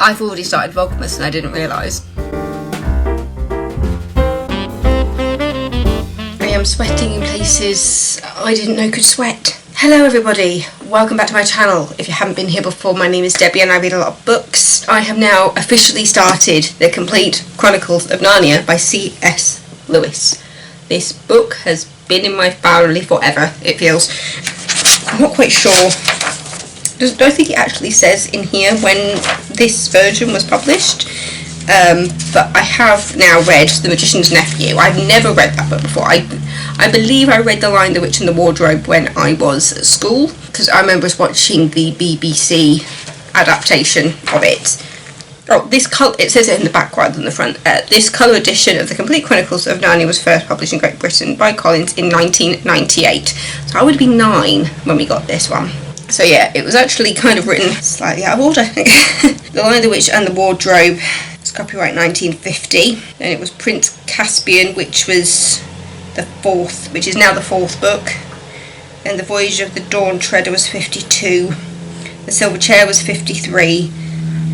I've already started Vlogmas and I didn't realise. I am sweating in places I didn't know could sweat. Hello everybody, welcome back to my channel. If you haven't been here before, my name is Debbie and I read a lot of books. I have now officially started The Complete Chronicles of Narnia by C.S. Lewis. This book has been in my family forever, it feels. I'm not quite sure. Don't think it actually says in here when this version was published, but I have now read The Magician's Nephew. I've never read that book before. I believe I read The Lion, the Witch and the Wardrobe when I was at school, because I remember us watching the BBC adaptation of it. Oh, it says it in the back rather than the front. This colour edition of The Complete Chronicles of Narnia was first published in Great Britain by Collins in 1998. So I would have been 9 when we got this one. So yeah, it was actually kind of written slightly out of order. The Lion, the Witch and the Wardrobe, it's copyright 1950. Then it was Prince Caspian, which was which is now the 4th book. Then The Voyage of the Dawn Treader was 52. The Silver Chair was 53.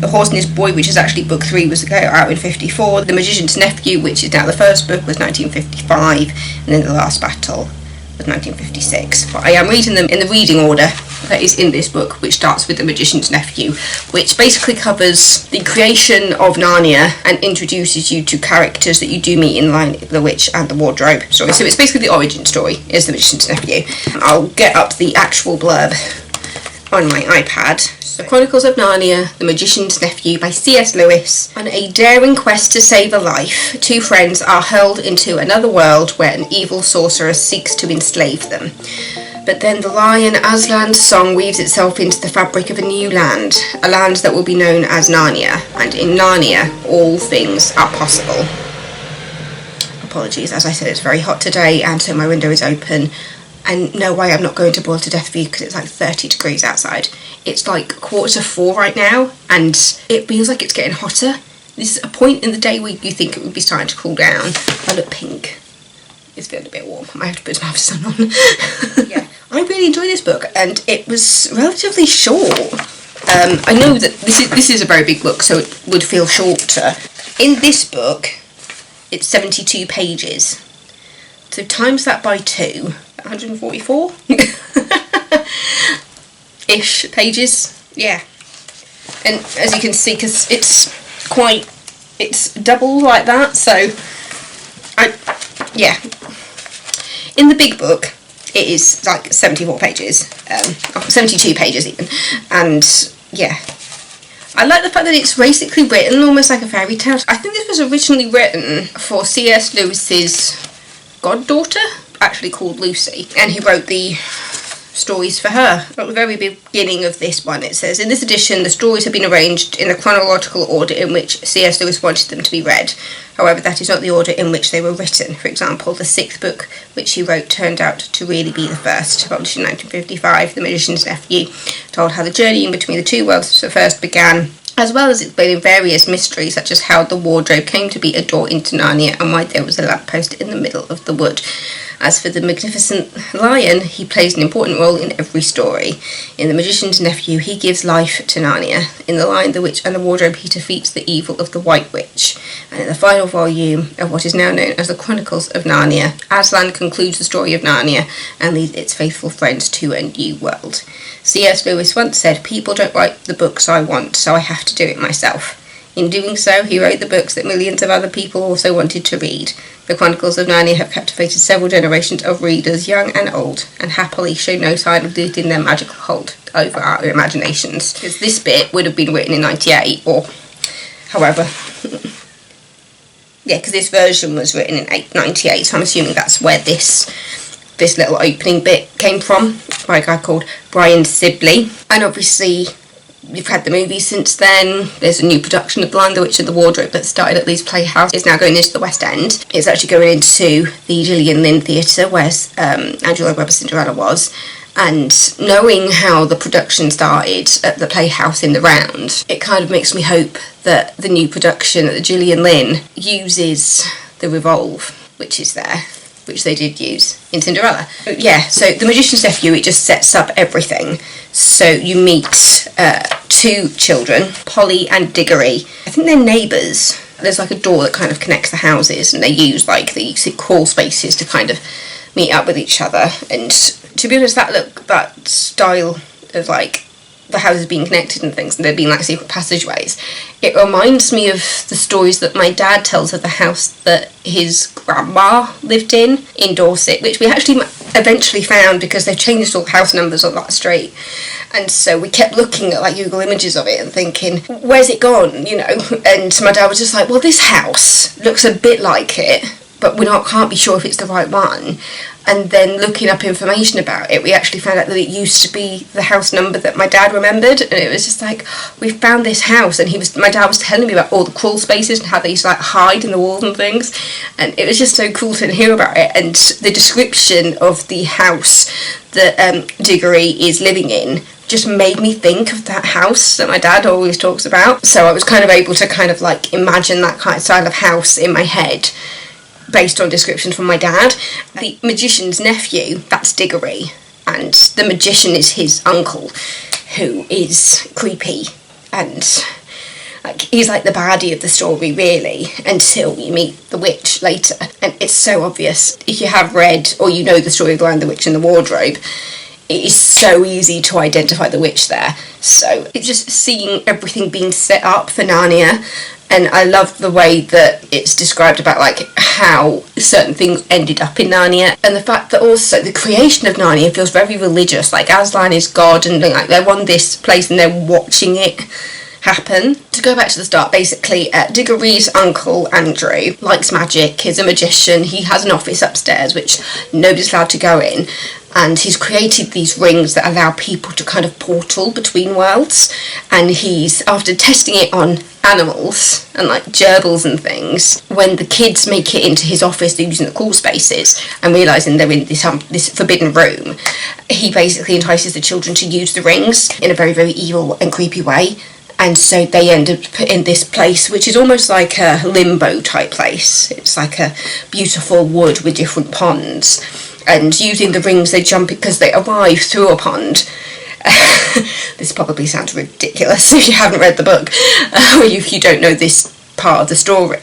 The Horse and His Boy, which is actually book 3, was out in 54. The Magician's Nephew, which is now the 1st book, was 1955. And then The Last Battle was 1956. But I am reading them in the reading order that is in this book, which starts with The Magician's Nephew, which basically covers the creation of Narnia and introduces you to characters that you do meet in Lion, the Witch and the Wardrobe story. So it's basically the origin story, is The Magician's Nephew. I'll get up the actual blurb on my iPad. So, Chronicles of Narnia, The Magician's Nephew by C.S. Lewis. On a daring quest to save a life, 2 friends are hurled into another world where an evil sorcerer seeks to enslave them. But then the lion Aslan's song weaves itself into the fabric of a new land, a land that will be known as Narnia, and in Narnia all things are possible. Apologies, as I said, it's very hot today and so my window is open, and no way I'm not going to boil to death for you because it's like 30 degrees outside. It's like 3:45 right now and it feels like it's getting hotter. This is a point in the day where you think it would be starting to cool down. I look pink. It's feeling a bit warm. I might have to put some sun on. Yeah, I really enjoyed this book and it was relatively short. I know that this is a very big book, so it would feel shorter. In this book, it's 72 pages. So times that by 2, 144 ish pages. Yeah, and as you can see, because it's double like that, so yeah. In the big book, it is like 74 pages, 72 pages even, and yeah. I like the fact that it's basically written almost like a fairy tale. I think this was originally written for C.S. Lewis's goddaughter, actually called Lucy, and he wrote the stories for her. At the very beginning of this one it says, in this edition the stories have been arranged in the chronological order in which C.S. Lewis wanted them to be read. However, that is not the order in which they were written. For example, the 6th book which he wrote turned out to really be the first. Published in 1955, The Magician's Nephew told how the journey in between the 2 worlds first began, as well as explaining various mysteries such as how the wardrobe came to be a door into Narnia and why there was a lamppost in the middle of the wood. As for the magnificent lion, he plays an important role in every story. In The Magician's Nephew, he gives life to Narnia. In The Lion, the Witch and the Wardrobe, he defeats the evil of the White Witch. And in the final volume of what is now known as the Chronicles of Narnia, Aslan concludes the story of Narnia and leads its faithful friends to a new world. C.S. Lewis once said, "People don't write the books I want, so I have to do it myself." In doing so, he wrote the books that millions of other people also wanted to read. The Chronicles of Narnia have captivated several generations of readers, young and old, and happily show no sign of losing their magical hold over our imaginations. Because this bit would have been written in 98, or however. Yeah, because this version was written in 98, so I'm assuming that's where this little opening bit came from, by a guy called Brian Sibley. And obviously, you've had the movie since then. There's a new production of The Lion, the Witch and the Wardrobe that started at Leeds Playhouse. It's now going into the West End. It's actually going into the Gillian Lynne Theatre where Andrew Lloyd Webber's Cinderella was. And knowing how the production started at the Playhouse in the Round, it kind of makes me hope that the new production at the Gillian Lynne uses the Revolve, which is there, which they did use in Cinderella. Yeah, so The Magician's Nephew, it just sets up everything. So you meet two children, Polly and Diggory. I think they're neighbours. There's like a door that kind of connects the houses, and they use like the crawl spaces to kind of meet up with each other. And to be honest, that style of like the houses being connected and things, and there being like secret passageways, it reminds me of the stories that my dad tells of the house that his grandma lived in Dorset, which we actually eventually found because they've changed all the house numbers on that street. And so we kept looking at like Google images of it and thinking, where's it gone, you know? And my dad was just like, well, this house looks a bit like it, but can't be sure if it's the right one. And then looking up information about it, we actually found out that it used to be the house number that my dad remembered. And it was just like, we found this house, and my dad was telling me about all the crawl spaces and how they used to like hide in the walls and things. And it was just so cool to hear about it. And the description of the house that Diggory is living in just made me think of that house that my dad always talks about. So I was kind of able to kind of like imagine that kind of style of house in my head based on descriptions from my dad. The magician's nephew, that's Diggory, and the magician is his uncle, who is creepy, and like he's like the baddie of the story really, until you meet the witch later. And it's so obvious if you have read or you know the story of The Lion, the Witch and the Wardrobe. It is so easy to identify the witch there. So it's just seeing everything being set up for Narnia. And I love the way that it's described about like how certain things ended up in Narnia, and the fact that also the creation of Narnia feels very religious. Like Aslan is God, and like they're on this place and they're watching it happen. To go back to the start, basically, Diggory's uncle Andrew likes magic. He's a magician. He has an office upstairs which nobody's allowed to go in. And he's created these rings that allow people to kind of portal between worlds. And he's, after testing it on animals and like gerbils and things, when the kids make it into his office, they're using the crawl spaces and realising they're in this forbidden room, he basically entices the children to use the rings in a very, very evil and creepy way. And so they end up in this place which is almost like a limbo type place. It's like a beautiful wood with different ponds. And using the rings, they jump because they arrive through a pond. This probably sounds ridiculous if you haven't read the book, or if you don't know this part of the story.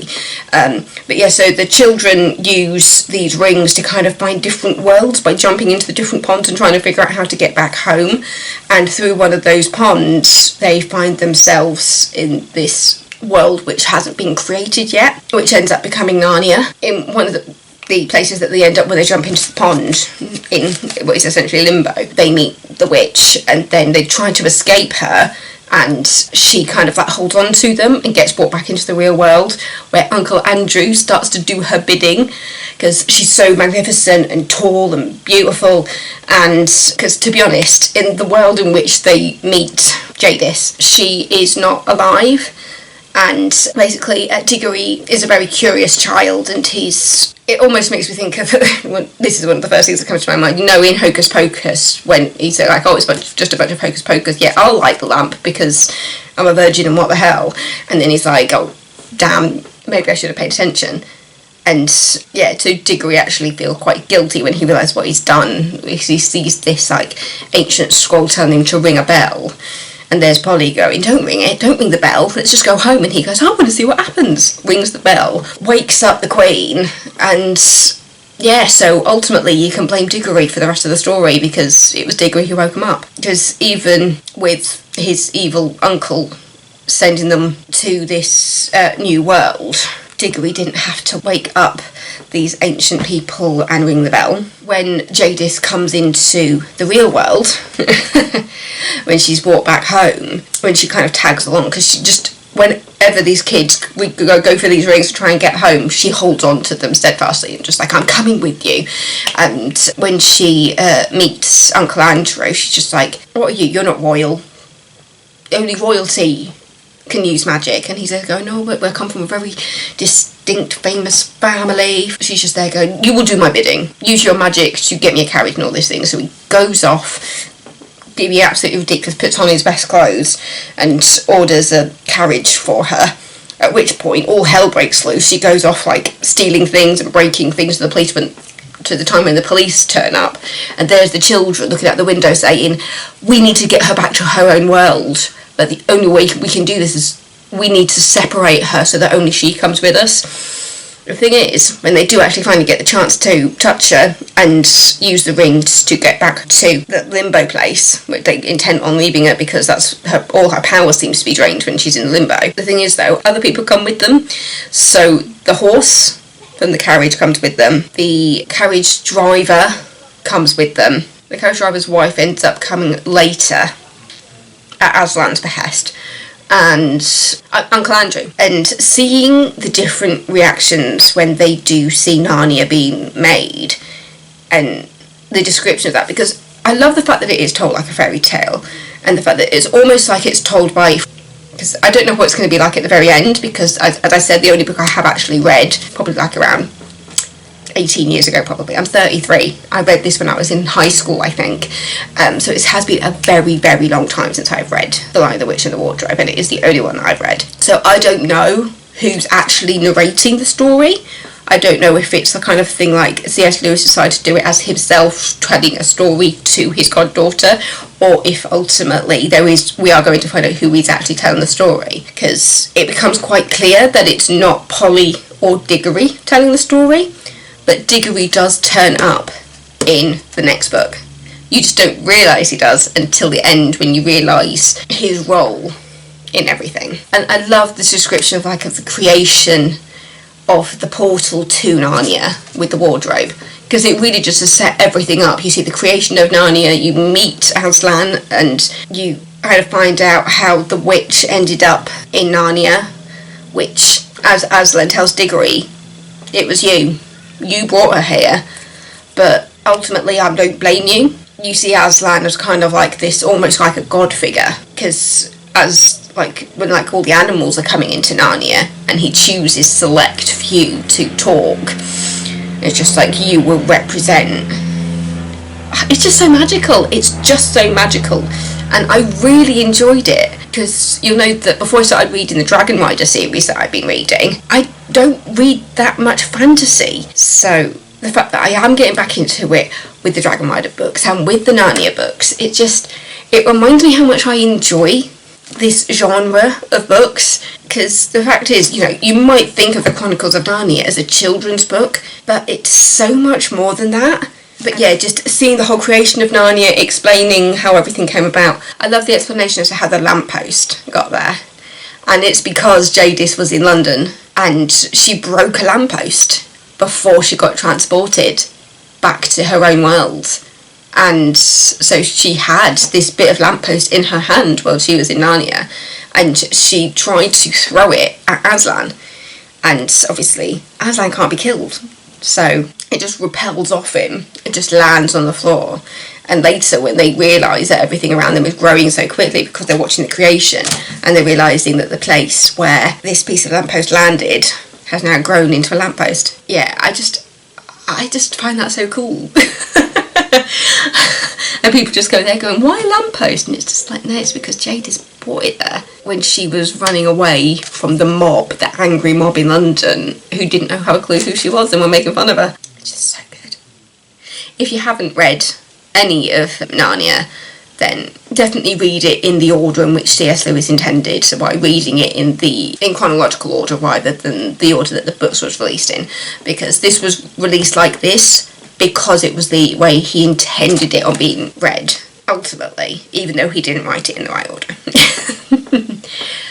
But yeah, so the children use these rings to kind of find different worlds by jumping into the different ponds and trying to figure out how to get back home. And through one of those ponds, they find themselves in this world which hasn't been created yet, which ends up becoming Narnia. In one of the places that they end up when they jump into the pond in what is essentially limbo, they meet the witch, and then they try to escape her, and she kind of like holds on to them and gets brought back into the real world, where Uncle Andrew starts to do her bidding because she's so magnificent and tall and beautiful. And because, to be honest, in the world in which they meet Jadis, she is not alive. And basically Diggory is a very curious child, and it almost makes me think of this is one of the first things that comes to my mind, you know, in Hocus Pocus, when he said like, oh, it's just a bunch of Hocus Pocus, yeah, I'll light the lamp because I'm a virgin and what the hell. And then he's like, oh damn, maybe I should have paid attention. And yeah, so Diggory actually feels quite guilty when he realises what he's done. He sees this like ancient scroll telling him to ring a bell. And there's Polly going, don't ring it, don't ring the bell, let's just go home. And he goes, I want to see what happens. Rings the bell, wakes up the Queen, and yeah, so ultimately you can blame Diggory for the rest of the story because it was Diggory who woke him up. Because even with his evil uncle sending them to this new world, Diggory didn't have to wake up these ancient people and ring the bell. When Jadis comes into the real world, when she's brought back home, when she kind of tags along, because she just, whenever these kids we go for these rings to try and get home, she holds on to them steadfastly and just like, I'm coming with you. And when she meets Uncle Andrew, she's just like, what are you? You're not royal. Only royalty can use magic. And he's there going, no, but we come from a very distinct, famous family. She's just there going, you will do my bidding. Use your magic to get me a carriage and all these things. So he goes off, be absolutely ridiculous, puts on his best clothes and orders a carriage for her. At which point, all hell breaks loose. She goes off, like, stealing things and breaking things to the policeman. to the time when the police turn up, and there's the children looking out the window saying, we need to get her back to her own world, but the only way we can do this is we need to separate her so that only she comes with us. The thing is, when they do actually finally get the chance to touch her and use the rings to get back to the limbo place, where they intend on leaving her because that's all her power seems to be drained when she's in limbo. The thing is though, other people come with them. So the horse from the carriage comes with them. The carriage driver comes with them. The carriage driver's wife ends up coming later at Aslan's behest. And Uncle Andrew, and seeing the different reactions when they do see Narnia being made, and the description of that, because I love the fact that it is told like a fairy tale, and the fact that it's almost like it's told by, because I don't know what it's going to be like at the very end, because as I said, the only book I have actually read, probably like around 18 years ago probably. I'm 33. I read this when I was in high school, I think. So it has been a very, very long time since I've read The Lion, the Witch and the Wardrobe, and it is the only one I've read. So I don't know who's actually narrating the story. I don't know if it's the kind of thing like C.S. Lewis decided to do it as himself, telling a story to his goddaughter, or if ultimately we are going to find out who is actually telling the story, because it becomes quite clear that it's not Polly or Diggory telling the story. But Diggory does turn up in the next book. You just don't realise he does until the end, when you realise his role in everything. And I love this description of the creation of the portal to Narnia with the wardrobe, because it really just has set everything up. You see the creation of Narnia, you meet Aslan, and you kind of find out how the witch ended up in Narnia, which, as Aslan tells Diggory, it was you. You brought her here, but ultimately I don't blame you. You see Aslan as kind of like this, almost like a god figure, because when all the animals are coming into Narnia and he chooses select few to talk, it's just like, you will represent. It's just so magical. It's just so magical, and I really enjoyed it, because you'll know that before I started reading the Dragon Rider series that I've been reading, I don't read that much fantasy, so the fact that I am getting back into it with the Dragon Rider books and with the Narnia books, it reminds me how much I enjoy this genre of books, because the fact is, you might think of the Chronicles of Narnia as a children's book, but it's so much more than that. But yeah, just seeing the whole creation of Narnia, explaining how everything came about. I love the explanation as to how the lamppost got there. And it's because Jadis was in London and she broke a lamppost before she got transported back to her own world. And so she had this bit of lamppost in her hand while she was in Narnia, and she tried to throw it at Aslan. And obviously, Aslan can't be killed. So it just repels off him. It just lands on the floor. And later, when they realise that everything around them is growing so quickly because they're watching the creation, and they're realising that the place where this piece of lamppost landed has now grown into a lamppost. Yeah, I just find that so cool. And people just go there going, why a lamppost? And it's just like, no, it's because Jadis brought it there when she was running away from the mob, the angry mob in London, who didn't know how a clue who she was and were making fun of her. It's just so good. If you haven't read any of Narnia, then definitely read it in the order in which C.S. Lewis intended, so by reading it in chronological order rather than the order that the books was released in, because this was released like this because it was the way he intended it on being read, ultimately, even though he didn't write it in the right order.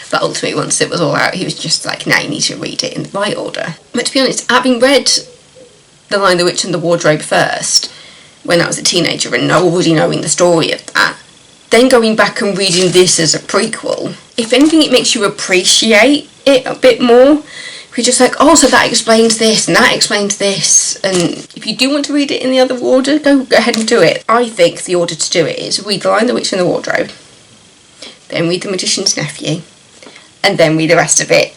But ultimately, once it was all out, he was just like, now you need to read it in the right order. But to be honest, having read The Lion, the Witch and the Wardrobe first, when I was a teenager, and already knowing the story of that, then going back and reading this as a prequel, if anything, it makes you appreciate it a bit more. You're just like, oh, so that explains this, and that explains this. And if you do want to read it in the other order, go ahead and do it. I think the order to do it is read The Lion, the Witch and the Wardrobe, then read The Magician's Nephew, and then read the rest of it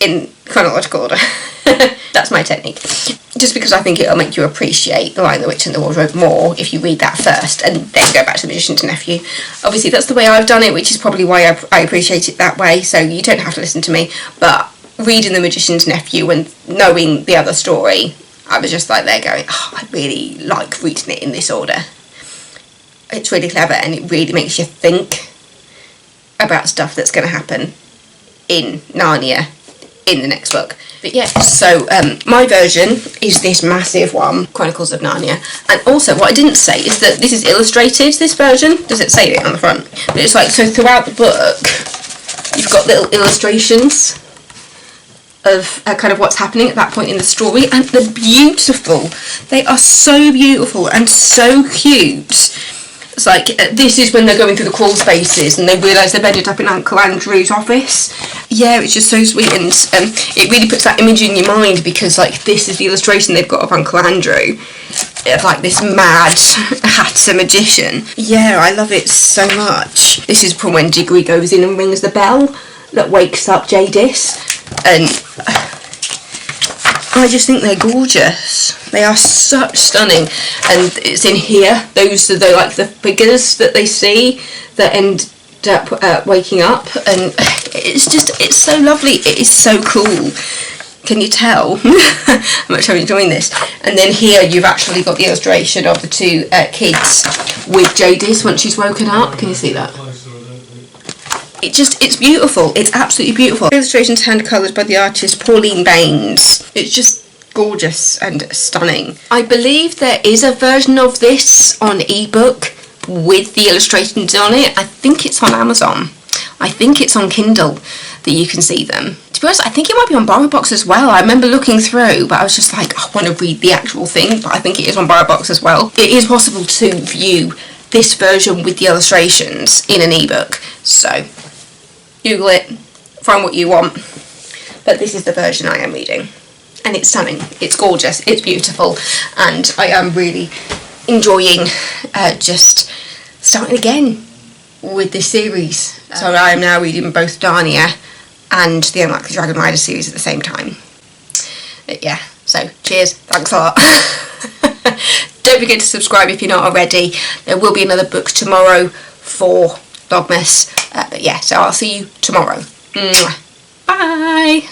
in chronological order. That's my technique. Just because I think it'll make you appreciate The Lion, the Witch and the Wardrobe more if you read that first and then go back to The Magician's Nephew. Obviously, that's the way I've done it, which is probably why I appreciate it that way, so you don't have to listen to me. But reading The Magician's Nephew and knowing the other story, I was just like there going, oh, I really like reading it in this order. It's really clever, and it really makes you think about stuff that's going to happen in Narnia in the next book. But yeah, so my version is this massive one, Chronicles of Narnia. And also what I didn't say is that this is illustrated, this version. Does it say it on the front? But it's like, so throughout the book you've got little illustrations of kind of what's happening at that point in the story, and they're beautiful. They are so beautiful and so cute. It's like, this is when they're going through the crawl spaces and they realise they've ended up in Uncle Andrew's office. Yeah, it's just so sweet, and it really puts that image in your mind, because like this is the illustration they've got of Uncle Andrew, of like this mad hatter magician. Yeah, I love it so much. This is from when Diggory goes in and rings the bell that wakes up Jadis, and I just think they're gorgeous. They are such stunning, and it's in here. Those are the figures that they see that end up waking up, and it's so lovely. It is so cool. Can you tell how much I'm enjoying this? And then here you've actually got the illustration of the two kids with Jadis once she's woken up. Can you see that? It's beautiful. It's absolutely beautiful. Illustrations hand coloured by the artist Pauline Baines. It's just gorgeous and stunning. I believe there is a version of this on ebook with the illustrations on it. I think it's on Amazon. I think it's on Kindle that you can see them. To be honest, I think it might be on BorrowBox as well. I remember looking through, but I was just like, I want to read the actual thing, but I think it is on BorrowBox as well. It is possible to view this version with the illustrations in an ebook, so Google it, find what you want. But this is the version I am reading, and it's stunning, it's gorgeous, it's beautiful, and I am really enjoying just starting again with this series. So I am now reading both Narnia and the Unlikely Dragon Rider series at the same time. But yeah, so cheers, thanks a lot. Don't forget to subscribe if you're not already. There will be another book tomorrow for Vlogmas. But yeah, so I'll see you tomorrow. Mwah. Bye!